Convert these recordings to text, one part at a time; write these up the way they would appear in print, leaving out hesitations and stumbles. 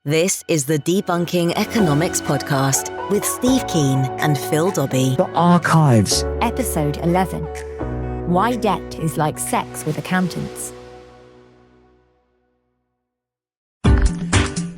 This is the Debunking Economics Podcast with Steve Keen and Phil Dobbie. The Archives. Episode 11. Why Debt is Like Sex with Accountants.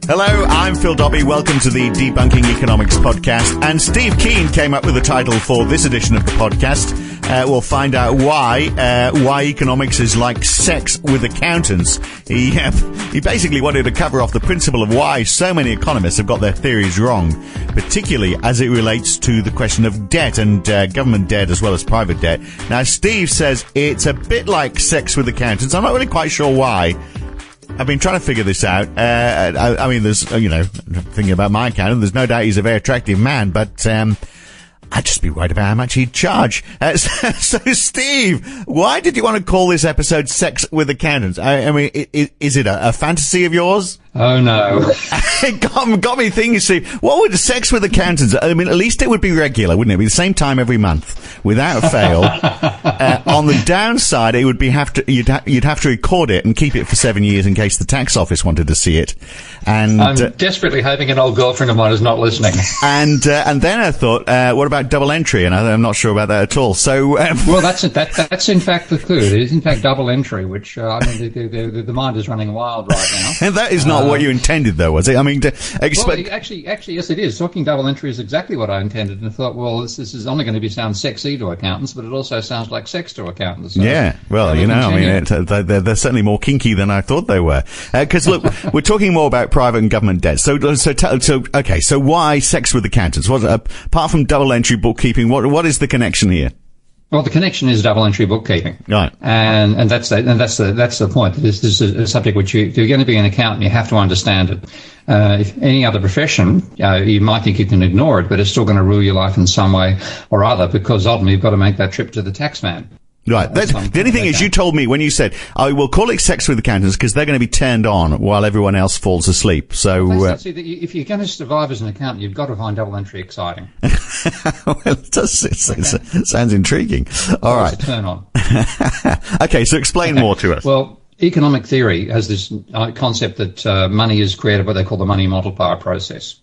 Hello, I'm Phil Dobbie. Welcome to the Debunking Economics Podcast. And Steve Keen came up with a title for this edition of the podcast. We'll find out why economics is like sex with accountants. He basically wanted to cover off the principle of why so many economists have got their theories wrong, particularly as it relates to the question of debt and government debt as well as private debt. Now, Steve says it's a bit like sex with accountants. I'm not really quite sure why. I've been trying to figure this out. I mean, there's, thinking about my accountant, there's no doubt he's a very attractive man, but I'd just be worried about how much he'd charge. So, Steve, why did you want to call this episode Sex with Accountants? I mean, is it a fantasy of yours? Oh, no. It got me thinking, Steve, what would Sex with Accountants, I mean, at least it would be regular, wouldn't it? It'd be the same time every month, without fail. On the downside, it would be you'd have to record it and keep it for 7 years in case the tax office wanted to see it. And I'm desperately hoping an old girlfriend of mine is not listening. And then I thought, what about double entry? And I'm not sure about that at all. So, well, that's in fact the clue. It is in fact double entry, which the mind is running wild right now. And that is not what you intended, though, was it? I mean, well, actually, yes, it is. Talking double entry is exactly what I intended, and I thought, well, this is only going to sound sexy to accountants, but it also sounds like sex to accountants. So, yeah, well, they're certainly more kinky than I thought they were. Because look, we're talking more about private and government debt. So why sex with accountants? Apart from double entry bookkeeping, what is the connection here? Well, the connection is double entry bookkeeping, right? And that's the point. This is a subject which if you're going to be an accountant, you have to understand it. If any other profession, you might think you can ignore it, but it's still going to rule your life in some way or other, because ultimately you've got to make that trip to the tax man. Right. The only thing is, you told me when you said, I will call it sex with accountants because they're going to be turned on while everyone else falls asleep. So, if you're going to survive as an accountant, you've got to find double entry exciting. Well, it sounds intriguing. All right. It's a turn on. Okay. So explain more to us. Well, economic theory has this concept that money is created by what they call the money multiplier process.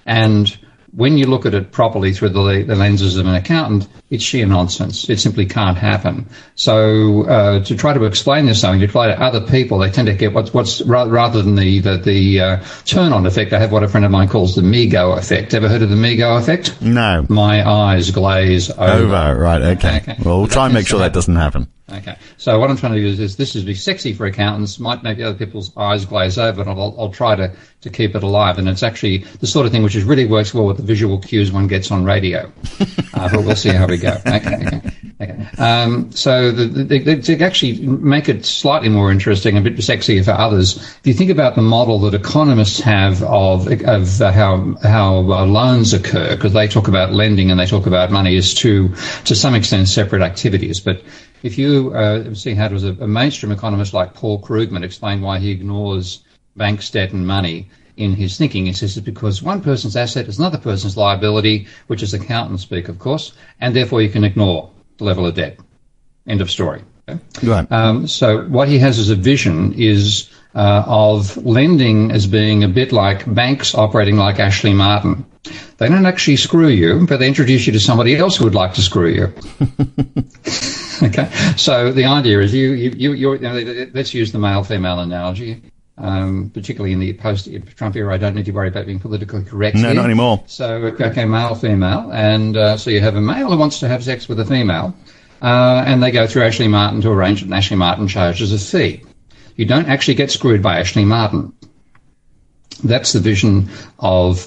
And when you look at it properly through the lenses of an accountant, it's sheer nonsense. It simply can't happen. So to try to explain this something, to try to other people, they tend to get what's rather than the turn-on effect, they have what a friend of mine calls the me-go effect. Ever heard of the me-go effect? No. My eyes glaze over. Right, okay. Well, we'll try and make sure that doesn't happen. Okay. So what I'm trying to do is this is be sexy for accountants, might make other people's eyes glaze over, and I'll try to keep it alive. And it's actually the sort of thing which really works well with the visual cues one gets on radio. But we'll see how we go. Okay. So to actually make it slightly more interesting, a bit sexier for others, if you think about the model that economists have of how loans occur, because they talk about lending and they talk about money as to some extent separate activities, but if you see how does a mainstream economist like Paul Krugman explain why he ignores banks, debt and money in his thinking, he says it's because one person's asset is another person's liability, which is accountant speak, of course, and therefore you can ignore the level of debt. End of story. Okay? Right. So what he has as a vision is of lending as being a bit like banks operating like Ashley Martin. They don't actually screw you, but they introduce you to somebody else who would like to screw you. Okay, so the idea is let's use the male-female analogy, particularly in the post-Trump era. I don't need to worry about being politically correct. No, not anymore. So, okay, male-female, and so you have a male who wants to have sex with a female, and they go through Ashley Martin to arrange it, and Ashley Martin charges a fee. You don't actually get screwed by Ashley Martin. That's the vision of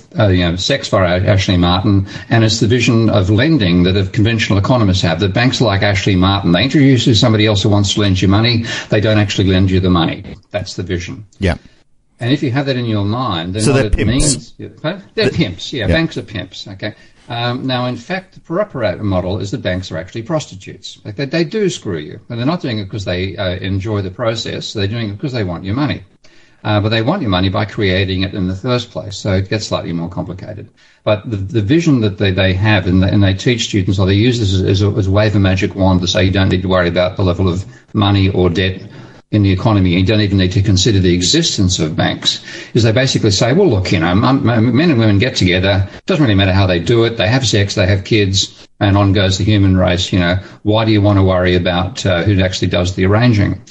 sex for Ashley Martin, and it's the vision of lending that the conventional economists have, that banks are like Ashley Martin. They introduce you to somebody else who wants to lend you money. They don't actually lend you the money. That's the vision. Yeah. And if you have that in your mind, then so what they're it pimps. means... They're pimps, yeah. Banks are pimps, okay. Now, in fact, the proper model is that banks are actually prostitutes. Like they do screw you, but they're not doing it because they enjoy the process. They're doing it because they want your money. But they want your money by creating it in the first place, so it gets slightly more complicated. But the vision that they have, and they teach students, or they use this as a wave a magic wand to say you don't need to worry about the level of money or debt in the economy, you don't even need to consider the existence of banks, is they basically say, well, look, men and women get together, it doesn't really matter how they do it, they have sex, they have kids, and on goes the human race. Why do you want to worry about who actually does the arranging?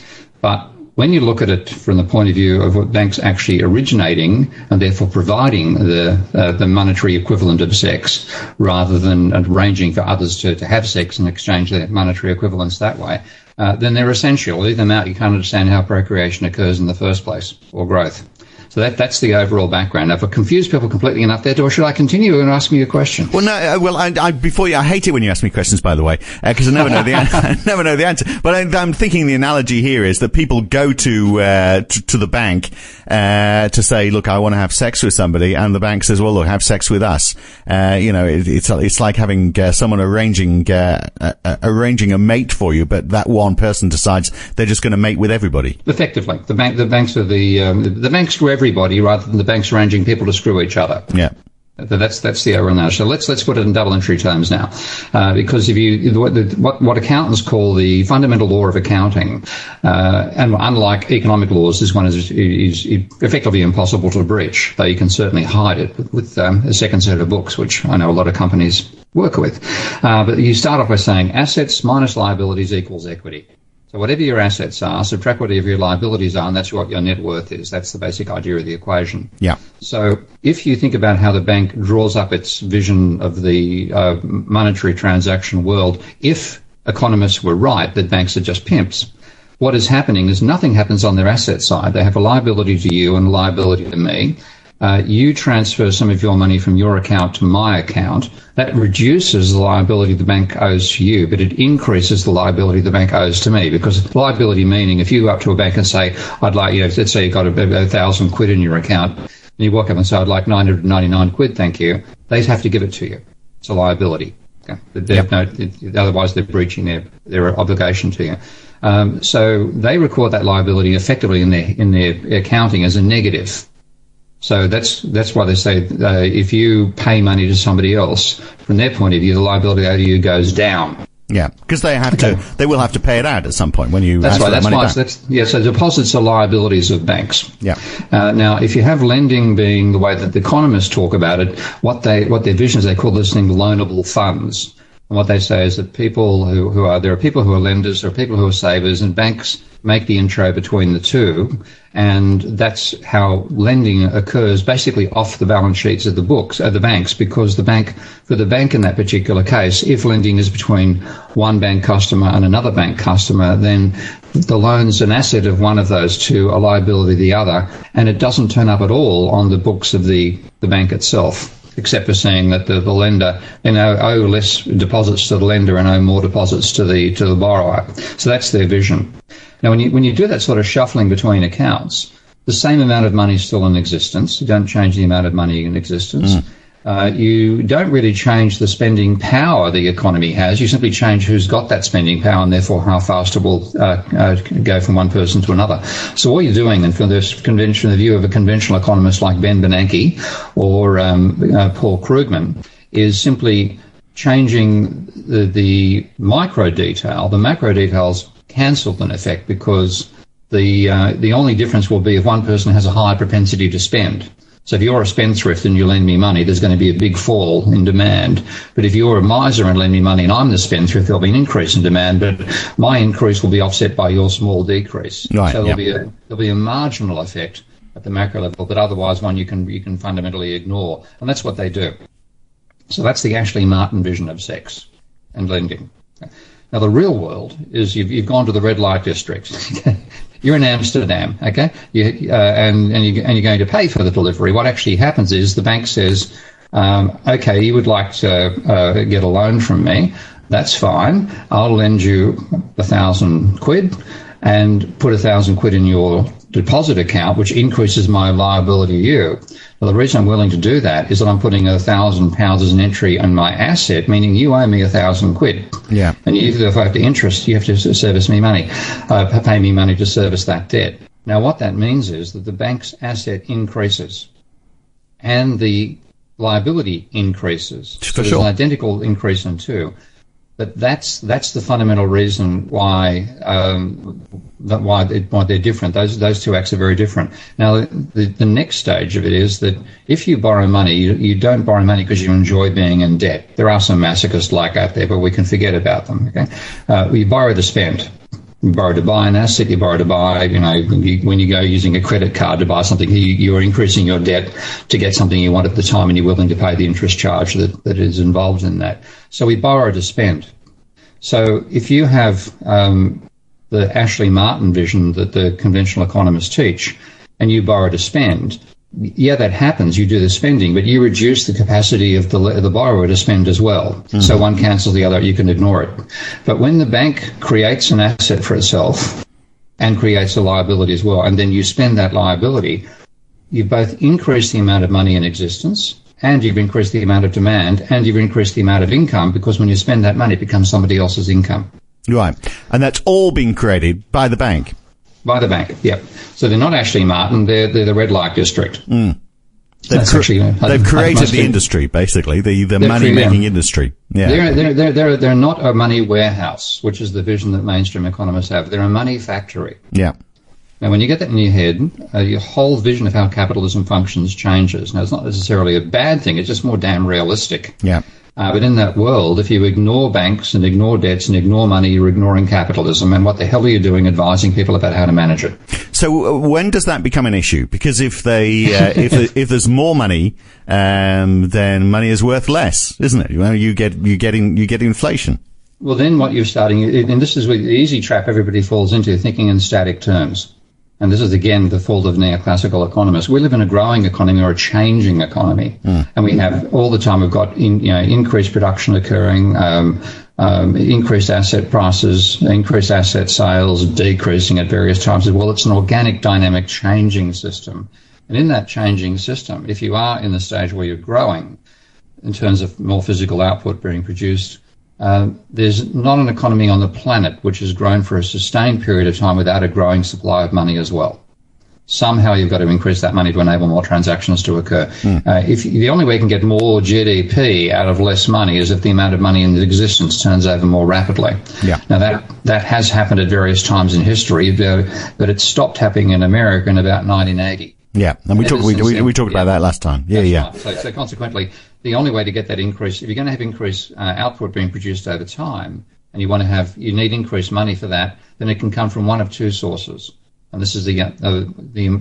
But when you look at it from the point of view of what banks actually originating and therefore providing the monetary equivalent of sex, rather than arranging for others to have sex and exchange their monetary equivalents that way, then they're essential. Leave them out, you can't understand how procreation occurs in the first place, or growth. So that's the overall background. Now, if I confuse people completely enough there, or should I continue and ask me a question? Well, no. I hate it when you ask me questions, by the way, because I never know I never know the answer. But I'm thinking the analogy here is that people go to the bank to say, look, I want to have sex with somebody, and the bank says, well, look, have sex with us. It's like having someone arranging a mate for you, but that one person decides they're just going to mate with everybody. Effectively, the banks are the banks screw everybody rather than the banks arranging people to screw each other. Yeah. That's the overall now. So let's put it in double entry terms now, because if what accountants call the fundamental law of accounting, and unlike economic laws, this one is effectively impossible to breach, though you can certainly hide it with a second set of books, which I know a lot of companies work with. But you start off by saying assets minus liabilities equals equity. So whatever your assets are, subtract whatever your liabilities are, and that's what your net worth is. That's the basic idea of the equation. Yeah. So if you think about how the bank draws up its vision of the monetary transaction world, if economists were right that banks are just pimps, what is happening is nothing happens on their asset side. They have a liability to you and a liability to me. You transfer some of your money from your account to my account. That reduces the liability the bank owes to you, but it increases the liability the bank owes to me, because liability meaning if you go up to a bank and say, I'd like, let's say you've got £1,000 in your account, and you walk up and say, I'd like 999 quid, thank you. They have to give it to you. It's a liability. Okay? Otherwise they're breaching their obligation to you. So they record that liability effectively in their accounting as a negative. So that's why they say if you pay money to somebody else, from their point of view, the liability owed to you goes down. Yeah, because they will have to pay it out at some point when you. That's right. That's why. So deposits are liabilities of banks. Yeah. Now, if you have lending being the way that the economists talk about it, what their vision is, they call this thing loanable funds. And what they say is that there are people who are lenders, there are people who are savers, and banks make the intro between the two, and that's how lending occurs basically off the balance sheets of the banks, because for the bank in that particular case, if lending is between one bank customer and another bank customer, then the loan's an asset of one of those two, a liability of the other, and it doesn't turn up at all on the books of the bank itself, except for saying that the lender, owe less deposits to the lender and owe more deposits to the borrower. So that's their vision. Now, when you do that sort of shuffling between accounts, the same amount of money is still in existence. You don't change the amount of money in existence. You don't really change the spending power the economy has. You simply change who's got that spending power and therefore how fast it will go from one person to another. So all you're doing, and from the view of a conventional economist like Ben Bernanke or Paul Krugman, is simply changing the micro detail. The macro details cancelled in effect, because the only difference will be if one person has a high propensity to spend. So if you're a spendthrift and you lend me money, there's going to be a big fall in demand. But if you're a miser and lend me money and I'm the spendthrift, there'll be an increase in demand, but my increase will be offset by your small decrease. Right, so there'll be a marginal effect at the macro level, but otherwise one you can fundamentally ignore. And that's what they do. So that's the Ashley Martin vision of sex and lending. Now, the real world is you've gone to the red light district. You're in Amsterdam, okay? And you're going to pay for the delivery. What actually happens is the bank says, okay, you would like to get a loan from me. That's fine. I'll lend you 1,000 quid and put 1,000 quid in your deposit account, which increases my liability to you. Well, the reason I'm willing to do that is that I'm putting £1,000 as an entry on my asset, meaning you owe me 1,000 quid. Yeah. And if I have to interest, you have to service me money, pay me money to service that debt. Now, what that means is that the bank's asset increases and the liability increases. So there's an identical increase in two. But that's the fundamental reason why they're different. Those two acts are very different. Now, the next stage of it is that if you borrow money, you don't borrow money because you enjoy being in debt. There are some masochists like out there, but we can forget about them. Okay, you borrow to spend. You borrow to buy an asset, you borrow to buy, when you go using a credit card to buy something, you're increasing your debt to get something you want at the time, and you're willing to pay the interest charge that is involved in that. So we borrow to spend. So if you have the Ashley Martin vision that the conventional economists teach, and you borrow to spend, yeah, that happens. You do the spending, but you reduce the capacity of the borrower to spend as well. Mm-hmm. So one cancels the other. You can ignore it. But when the bank creates an asset for itself and creates a liability as well, and then you spend that liability, you've both increased the amount of money in existence, and you've increased the amount of demand, and you've increased the amount of income, because when you spend that money, it becomes somebody else's income. Right. And that's all been created by the bank. By the bank, yep. So they're not Ashley Martin, they're the red light district. Mm. They've created the industry, basically, the money-making industry. Yeah. They're not a money warehouse, which is the vision that mainstream economists have. They're a money factory. Yeah. Now, when you get that in your head, your whole vision of how capitalism functions changes. Now, it's not necessarily a bad thing, it's just more damn realistic. Yeah. But in that world, if you ignore banks and ignore debts and ignore money, you're ignoring capitalism. And what the hell are you doing advising people about how to manage it? So when does that become an issue? Because if if there's more money, then money is worth less, isn't it? You get inflation. Well, then what you're starting, and this is the easy trap everybody falls into, thinking in static terms. And this is, again, the fault of neoclassical economists. We live in a growing economy or a changing economy. Mm. And we have, all the time, we've got increased production occurring, increased asset prices, increased asset sales, decreasing at various times as well. It's an organic, dynamic, changing system. And in that changing system, if you are in the stage where you're growing in terms of more physical output being produced, there's not an economy on the planet which has grown for a sustained period of time without a growing supply of money as well. Somehow you've got to increase that money to enable more transactions to occur. If the only way you can get more GDP out of less money is if the amount of money in existence turns over more rapidly. Yeah. Now that has happened at various times in history, but it stopped happening in America in about 1980. Yeah, and we talked about that last time. Yeah. Right. So consequently, the only way to get that increase, if you're going to have increased output being produced over time, and you need increased money for that, then it can come from one of two sources. And this is the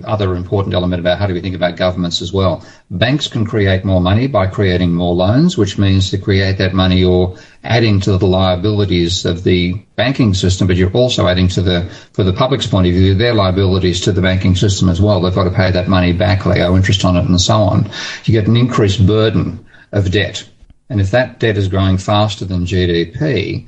other important element about how do we think about governments as well. Banks can create more money by creating more loans, which means to create that money you're adding to the liabilities of the banking system, but you're also adding for the public's point of view, their liabilities to the banking system as well. They've got to pay that money back, they owe interest on it and so on. You get an increased burden of debt. And if that debt is growing faster than GDP,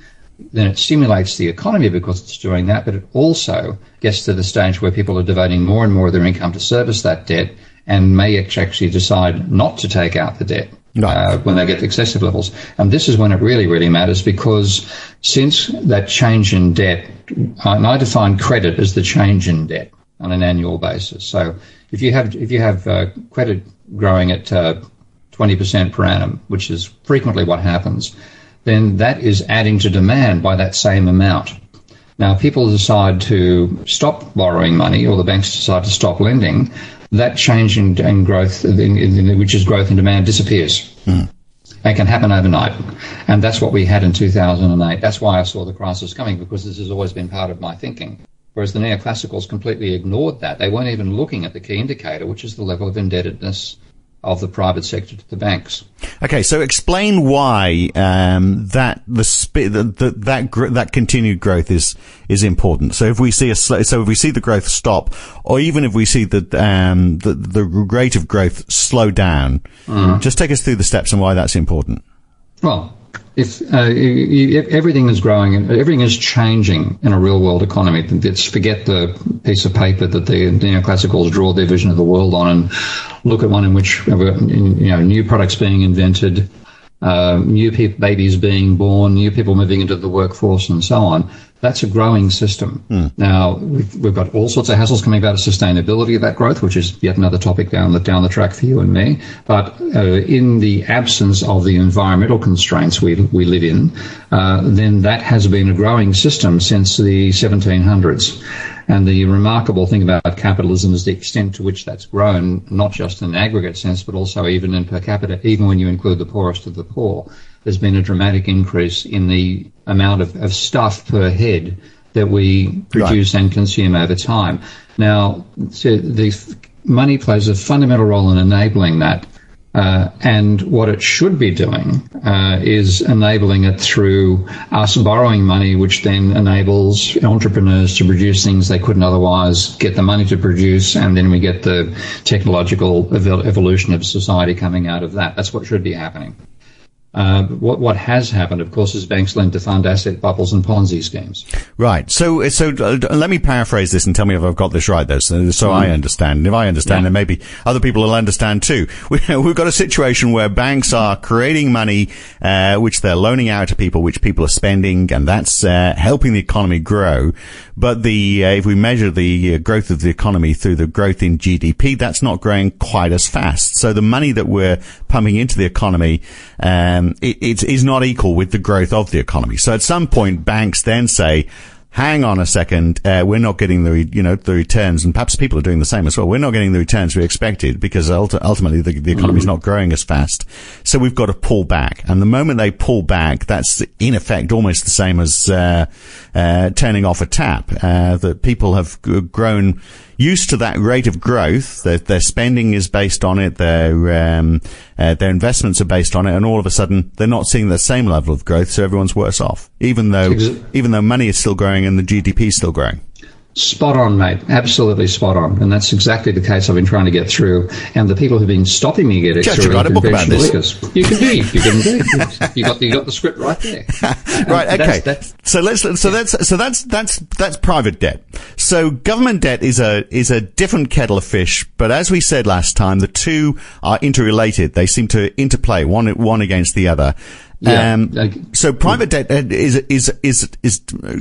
then it stimulates the economy because it's doing that, but it also gets to the stage where people are devoting more and more of their income to service that debt and may actually decide not to take out the debt when they get to excessive levels. And this is when it really, really matters, because since that change in debt, and I define credit as the change in debt on an annual basis. So if you have credit growing at 20% per annum, which is frequently what happens, then that is adding to demand by that same amount. Now, if people decide to stop borrowing money, or the banks decide to stop lending, that change in growth, which is growth in demand, disappears. Mm. It can happen overnight. And that's what we had in 2008. That's why I saw the crisis coming, because this has always been part of my thinking. Whereas the neoclassicals completely ignored that. They weren't even looking at the key indicator, which is the level of indebtedness of the private sector to the banks. Okay, so explain why that continued growth is important. So if we see the growth stop, or even if we see the rate of growth slow down, just take us through the steps and why that's important. Well, if everything is growing and everything is changing in a real world economy, forget the piece of paper that the neoclassicals draw their vision of the world on, and look at one in which new products being invented, babies being born, new people moving into the workforce, and so on. That's a growing system. Now, we've got all sorts of hassles coming about sustainability of that growth, which is yet another topic down the track for you and me. But in the absence of the environmental constraints we live in, then that has been a growing system since the 1700s. And the remarkable thing about capitalism is the extent to which that's grown, not just in an aggregate sense, but also even in per capita, even when you include the poorest of the poor. There's been a dramatic increase in the amount of stuff per head that we produce and consume over time. Now, so the money plays a fundamental role in enabling that. And what it should be doing is enabling it through us borrowing money, which then enables entrepreneurs to produce things they couldn't otherwise get the money to produce, and then we get the technological evolution of society coming out of that. That's what should be happening. What has happened, of course, is banks lend to fund asset bubbles and Ponzi schemes. Right. So let me paraphrase this and tell me if I've got this right, though, so I understand. And if I understand, then maybe other people will understand too. We've got a situation where banks are creating money, which they're loaning out to people, which people are spending, and that's helping the economy grow. But if we measure the growth of the economy through the growth in GDP, that's not growing quite as fast. So the money that we're pumping into the economy, it is not equal with the growth of the economy. So at some point, banks then say, hang on a second, we're not getting the returns, and perhaps people are doing the same as well. We're not getting the returns we expected because ultimately the economy is not growing as fast. So we've got to pull back. And the moment they pull back, that's in effect almost the same as turning off a tap. That people have grown used to that rate of growth. Their spending is based on it. Their investments are based on it, and all of a sudden they're not seeing the same level of growth. So everyone's worse off, even though money is still growing and the GDP is still growing. Spot on, mate. Absolutely spot on. And that's exactly the case I've been trying to get through. And the people who've been stopping me getting through write a book about this. You can do. You got the script right there. Right. Okay. That's private debt. So government debt is a different kettle of fish. But as we said last time, the two are interrelated. They seem to interplay one against the other. So private debt is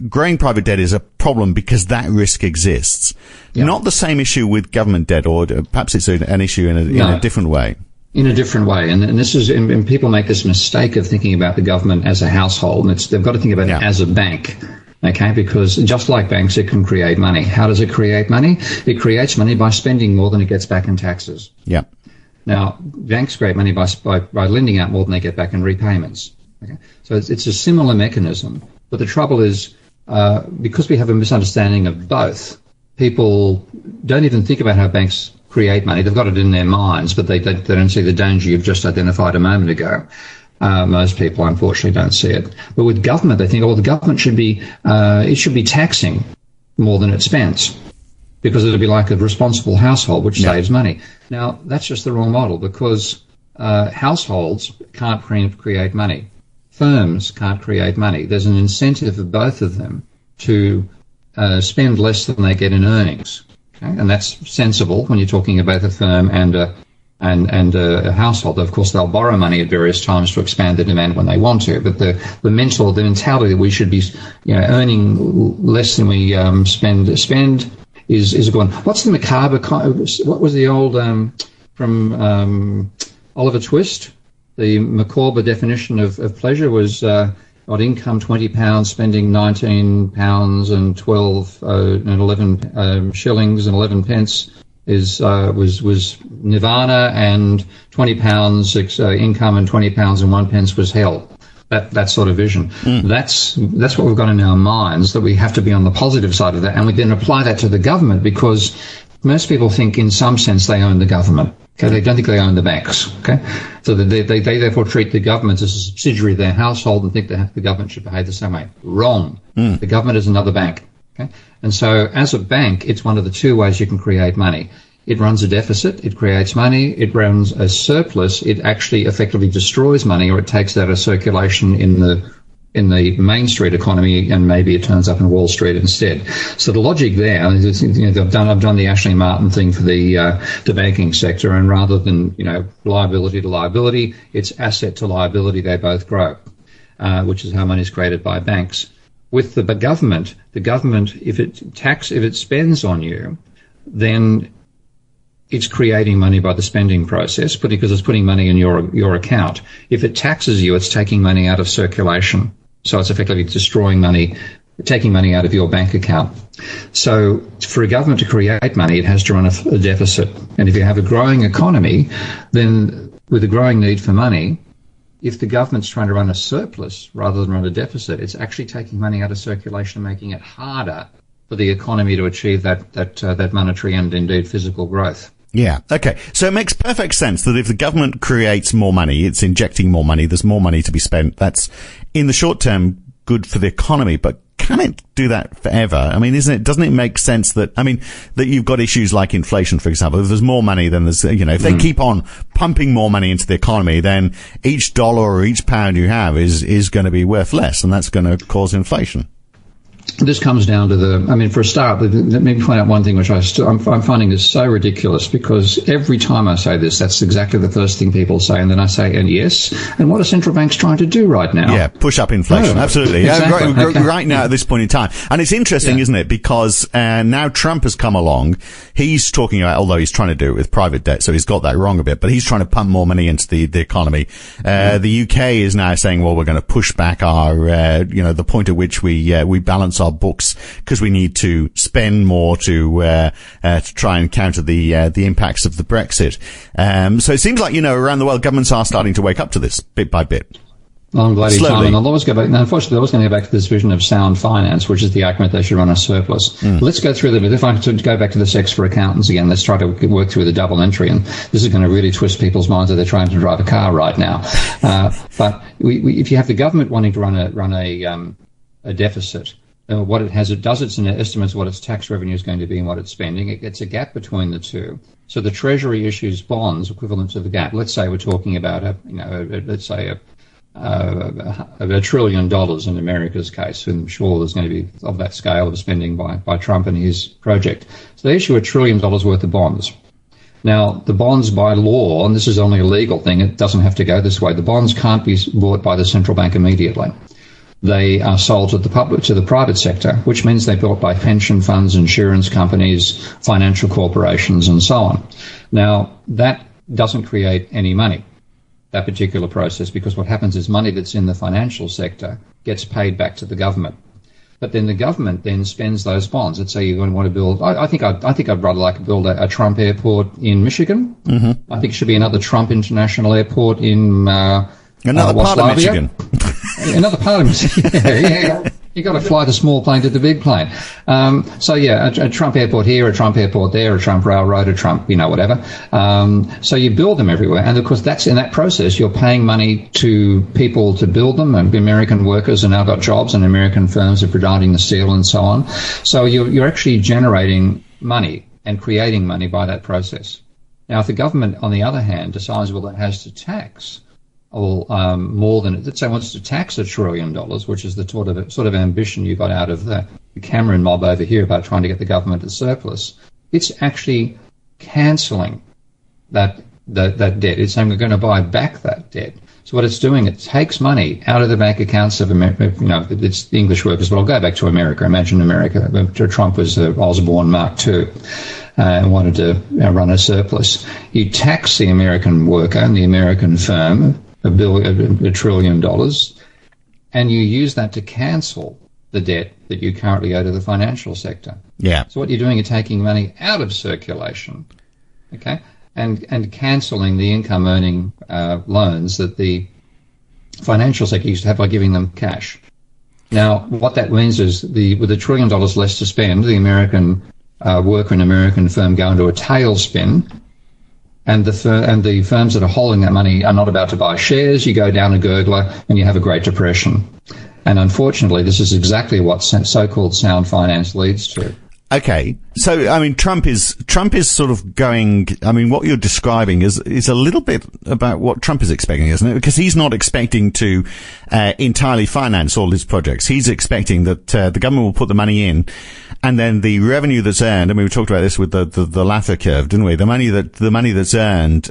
growing. Private debt is a problem because that risk exists. Not the same issue with government debt, or perhaps it's an issue in a different way. In a different way, and this is, and people make this mistake of thinking about the government as a household, and they've got to think about it as a bank. Okay, because just like banks, it can create money. How does it create money? It creates money by spending more than it gets back in taxes. Yeah. Now, banks create money by lending out more than they get back in repayments. Okay? So it's a similar mechanism. But the trouble is, because we have a misunderstanding of both, people don't even think about how banks create money. They've got it in their minds, but they don't see the danger you've just identified a moment ago. Most people, unfortunately, don't see it. But with government, they think, the government should be taxing more than it spends, because it'll be like a responsible household, which saves money. Now, that's just the wrong model, because households can't create money. Firms can't create money. There's an incentive for both of them to spend less than they get in earnings. Okay? And that's sensible when you're talking about a firm and a household. Of course, they'll borrow money at various times to expand the demand when they want to. But the mentality that we should be earning less than we spend is gone. What's the macabre? What was the old from Oliver Twist? The macabre definition of pleasure was income £20, spending £19 and 12 and 11 shillings and 11 pence was nirvana, and £20 income and £20 and 1 pence was hell. That sort of vision. That's what we've got in our minds, that we have to be on the positive side of that, and we then apply that to the government, because most people think in some sense they own the government. Okay, they don't think they own the banks. Okay, so they therefore treat the government as a subsidiary of their household and think that the government should behave the same way. Wrong. The government is another bank. Okay, and so as a bank, it's one of the two ways you can create money. It runs a deficit, it creates money. It runs a surplus, it actually effectively destroys money, or it takes out of circulation in the Main Street economy, and maybe it turns up in Wall Street instead. So the logic there is, I've done the Ashley Martin thing for the banking sector, and rather than liability to liability, it's asset to liability. They both grow, which is how money is created by banks. With the government, if it spends on you, then it's creating money by the spending process, because it's putting money in your account. If it taxes you, it's taking money out of circulation. So it's effectively destroying money, taking money out of your bank account. So for a government to create money, it has to run a deficit. And if you have a growing economy, then with a growing need for money, if the government's trying to run a surplus rather than run a deficit, it's actually taking money out of circulation and making it harder for the economy to achieve that monetary and indeed physical growth. Yeah. Okay. So it makes perfect sense that if the government creates more money, it's injecting more money, there's more money to be spent. That's in the short term good for the economy, but can it do that forever? I mean, doesn't it make sense that you've got issues like inflation, for example. If there's more money, then there's, if they keep on pumping more money into the economy, then each dollar or each pound you have is going to be worth less, and that's going to cause inflation. This comes down to for a start, let me point out one thing which I'm finding is so ridiculous, because every time I say this, that's exactly the first thing people say. And then I say, and yes, and what are central banks trying to do right now? Yeah, push up inflation. Absolutely. Exactly. Right now at this point in time. And it's interesting, isn't it? Because now Trump has come along. He's talking about, although he's trying to do it with private debt, so he's got that wrong a bit, but he's trying to pump more money into the economy. The UK is now saying, well, we're going to push back our, the point at which we balance our books, because we need to spend more to try and counter the impacts of the Brexit. So it seems like, around the world, governments are starting to wake up to this bit by bit. Well, I'm glad he's Slowly. I'll always go back. Now, unfortunately, I was going to go back to this vision of sound finance, which is the argument they should run a surplus. Let's go through them. If I could go back to the sex for accountants again, let's try to work through the double entry. And this is going to really twist people's minds that they're trying to drive a car right now. But if you have the government wanting to run a deficit, what it does its estimates what its tax revenue is going to be and what it's spending. It gets a gap between the two. So the Treasury issues bonds equivalent to the gap. Let's say we're talking about $1 trillion in America's case. And I'm sure there's going to be of that scale of spending by Trump and his project. So they issue $1 trillion worth of bonds. Now, the bonds by law, and this is only a legal thing, it doesn't have to go this way. The bonds can't be bought by the central bank immediately. They are sold to the private sector, which means they're bought by pension funds, insurance companies, financial corporations, and so on. Now, that doesn't create any money, that particular process, because what happens is money that's in the financial sector gets paid back to the government. But then the government then spends those bonds. Let's say you're going to want to build. I think I'd rather like to build a Trump airport in Michigan. Mm-hmm. I think it should be another Trump International Airport in another part of Michigan. Another part of Michigan. Yeah. You got to fly the small plane to the big plane. A Trump airport here, a Trump airport there, a Trump railroad, a Trump, whatever. So you build them everywhere. And of course, that's in that process, you're paying money to people to build them. And American workers have now got jobs, and American firms are providing the steel and so on. So you're actually generating money and creating money by that process. Now, if the government, on the other hand, decides, well, it has to tax more than, let's say, wants to tax $1 trillion, which is the sort of ambition you got out of the Cameron mob over here about trying to get the government to surplus. It's actually cancelling that debt. It's saying we're going to buy back that debt. So what it's doing, it takes money out of the bank accounts of America. It's the English workers, but I'll go back to America. Imagine America. Trump was Osborne Mark II. And wanted to run a surplus. You tax the American worker and the American firm $1 trillion, and you use that to cancel the debt that you currently owe to the financial sector. Yeah. So what you're doing, you're taking money out of circulation, okay, and cancelling the income-earning loans that the financial sector used to have by giving them cash. Now, what that means is with $1 trillion less to spend, the American worker and American firm go into a tailspin. And the firms that are holding that money are not about to buy shares. You go down a gurgler and you have a Great Depression. And unfortunately, this is exactly what so-called sound finance leads to. Okay. So, Trump is sort of going, what you're describing is a little bit about what Trump is expecting, isn't it? Because he's not expecting to, entirely finance all his projects. He's expecting that, the government will put the money in, and then the revenue that's earned, we talked about this with the Laffer curve, didn't we? The money that's earned,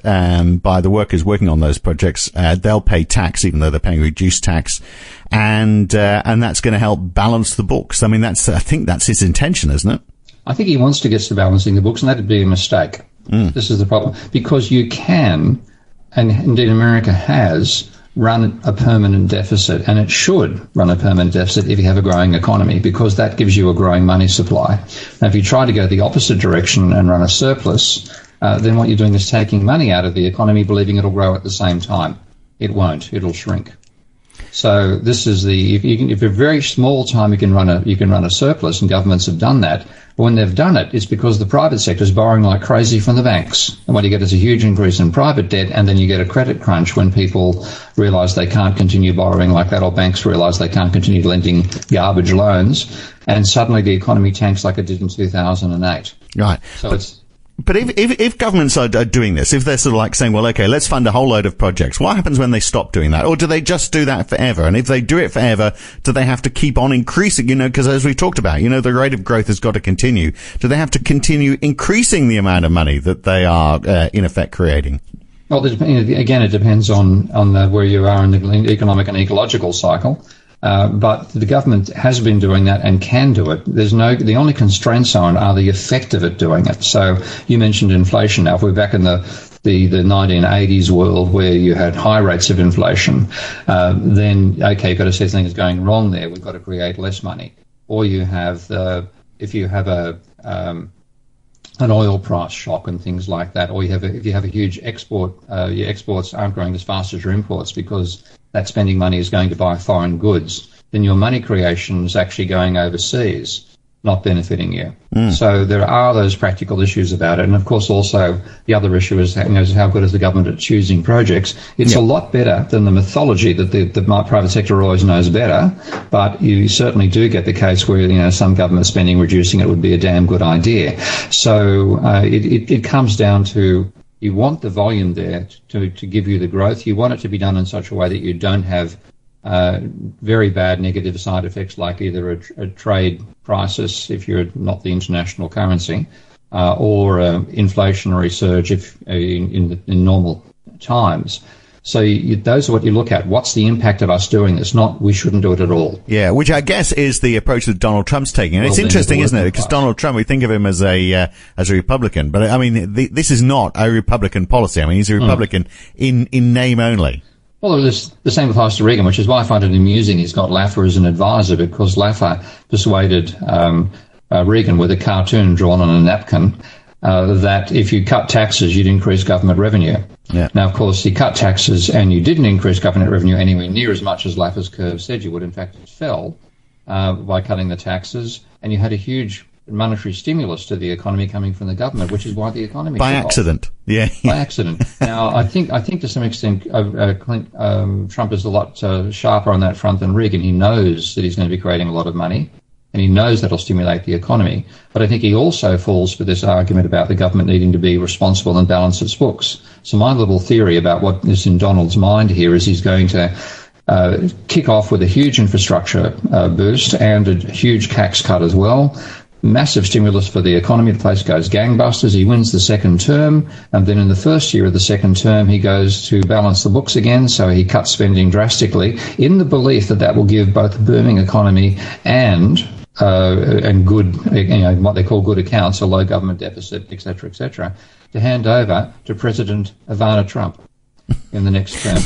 by the workers working on those projects, they'll pay tax, even though they're paying reduced tax. and that's going to help balance the books. I mean, I think that's his intention, isn't it? I think he wants to get to balancing the books, and that'd be a mistake. This is the problem. Because you can, and indeed America has, run a permanent deficit, and it should run a permanent deficit if you have a growing economy, because that gives you a growing money supply. Now, if you try to go the opposite direction and run a surplus, then what you're doing is taking money out of the economy, believing it'll grow at the same time. It won't. It'll shrink. So this is if a very small time you can run a surplus, and governments have done that. But when they've done it, it's because the private sector is borrowing like crazy from the banks. And what you get is a huge increase in private debt, and then you get a credit crunch when people realise they can't continue borrowing like that, or banks realise they can't continue lending garbage loans, and suddenly the economy tanks like it did in 2008. Right. So But if governments are doing this, if they're sort of like saying, well, okay, let's fund a whole load of projects, what happens when they stop doing that? Or do they just do that forever? And if they do it forever, do they have to keep on increasing, because as we've talked about, the rate of growth has got to continue. Do they have to continue increasing the amount of money that they are, in effect, creating? Well, again, it depends on where you are in the economic and ecological cycle. But the government has been doing that and can do it. The only constraints are the effect of it doing it. So you mentioned inflation. Now, if we're back in the 1980s world where you had high rates of inflation, then, okay, you've got to say something is going wrong there. We've got to create less money. Or you have, if you have an oil price shock and things like that, or if you have a huge export, your exports aren't growing as fast as your imports because that spending money is going to buy foreign goods, then your money creation is actually going overseas, not benefiting you. So there are those practical issues about it. And of course, also the other issue is how good is the government at choosing projects. It's a lot better than the mythology that the private sector always knows better. But you certainly do get the case where, some government spending, reducing it would be a damn good idea. So it comes down to, you want the volume there to give you the growth. You want it to be done in such a way that you don't have very bad negative side effects like either a trade crisis if you're not the international currency, or inflationary surge in normal times. So those are what you look at. What's the impact of us doing this? Not we shouldn't do it at all. Yeah, which I guess is the approach that Donald Trump's taking. And it's interesting, isn't it? Because Donald Trump, we think of him as a Republican, but I mean, this is not a Republican policy. I mean, he's a Republican in name only. Well, the same applies to Reagan, which is why I find it amusing he's got Laffer as an advisor, because Laffer persuaded Reagan with a cartoon drawn on a napkin that if you cut taxes, you'd increase government revenue. Yeah. Now, of course, he cut taxes and you didn't increase government revenue anywhere near as much as Laffer's curve said you would. In fact, it fell by cutting the taxes, and you had a huge monetary stimulus to the economy coming from the government, which is why the economy by accident. Yeah. By accident. Now, I think to some extent Trump is a lot sharper on that front than Reagan. He knows that he's going to be creating a lot of money, and he knows that'll stimulate the economy. But I think he also falls for this argument about the government needing to be responsible and balance its books. So my little theory about what is in Donald's mind here is he's going to kick off with a huge infrastructure boost and a huge tax cut as well. Massive stimulus for the economy. The place goes gangbusters. He wins the second term, and then in the first year of the second term, he goes to balance the books again. So he cuts spending drastically in the belief that will give both a booming economy and good, what they call good accounts, a low government deficit, et cetera, to hand over to President Ivana Trump in the next term.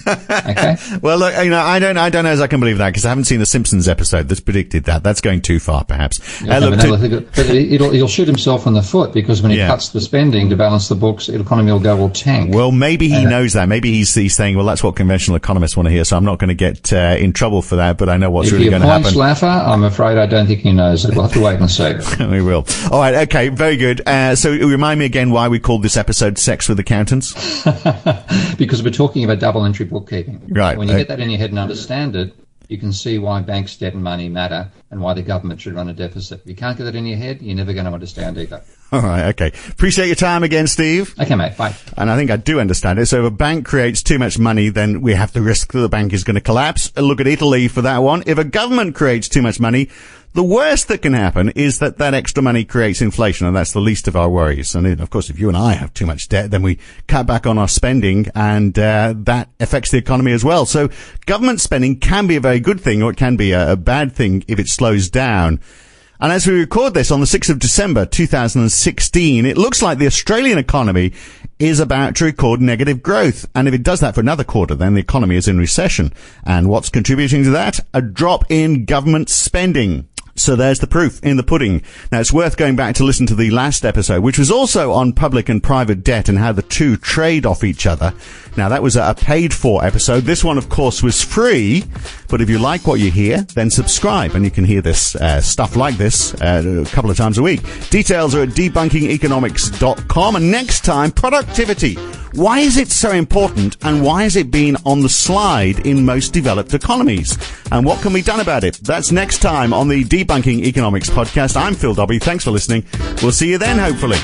Okay. Well, look, I don't know as I can believe that, because I haven't seen the Simpsons episode that's predicted that. That's going too far, perhaps. But he'll shoot himself in the foot, because when he cuts the spending to balance the books, the economy will go all tank. Well, maybe he knows that. Maybe he's saying, well, that's what conventional economists want to hear, so I'm not going to get in trouble for that, but I know what's really going to happen. If he appoints Laffer, I'm afraid I don't think he knows it. We'll have to wait and see. We will. All right, okay, very good. So remind me again why we called this episode Sex with Accountants. Because we're talking about double entry bookkeeping. Right. When you get that in your head and understand it, you can see why banks' debt and money matter and why the government should run a deficit. If you can't get that in your head, you're never going to understand either. All right, okay. Appreciate your time again, Steve. Okay, mate, bye. And I think I do understand it. So if a bank creates too much money, then we have to risk that the bank is going to collapse. Look at Italy for that one. If a government creates too much money, the worst that can happen is that extra money creates inflation, and that's the least of our worries. And of course, if you and I have too much debt, then we cut back on our spending, and that affects the economy as well. So government spending can be a very good thing, or it can be a bad thing if it slows down. And as we record this on the 6th of December 2016, it looks like the Australian economy is about to record negative growth. And if it does that for another quarter, then the economy is in recession. And what's contributing to that? A drop in government spending. So there's the proof in the pudding. Now, it's worth going back to listen to the last episode, which was also on public and private debt and how the two trade off each other. Now, that was a paid-for episode. This one, of course, was free. But if you like what you hear, then subscribe, and you can hear this stuff like this a couple of times a week. Details are at debunkingeconomics.com. And next time, productivity. Why is it so important, and why has it been on the slide in most developed economies? And what can be done about it? That's next time on the Debunking Economics podcast. I'm Phil Dobbie. Thanks for listening. We'll see you then, hopefully.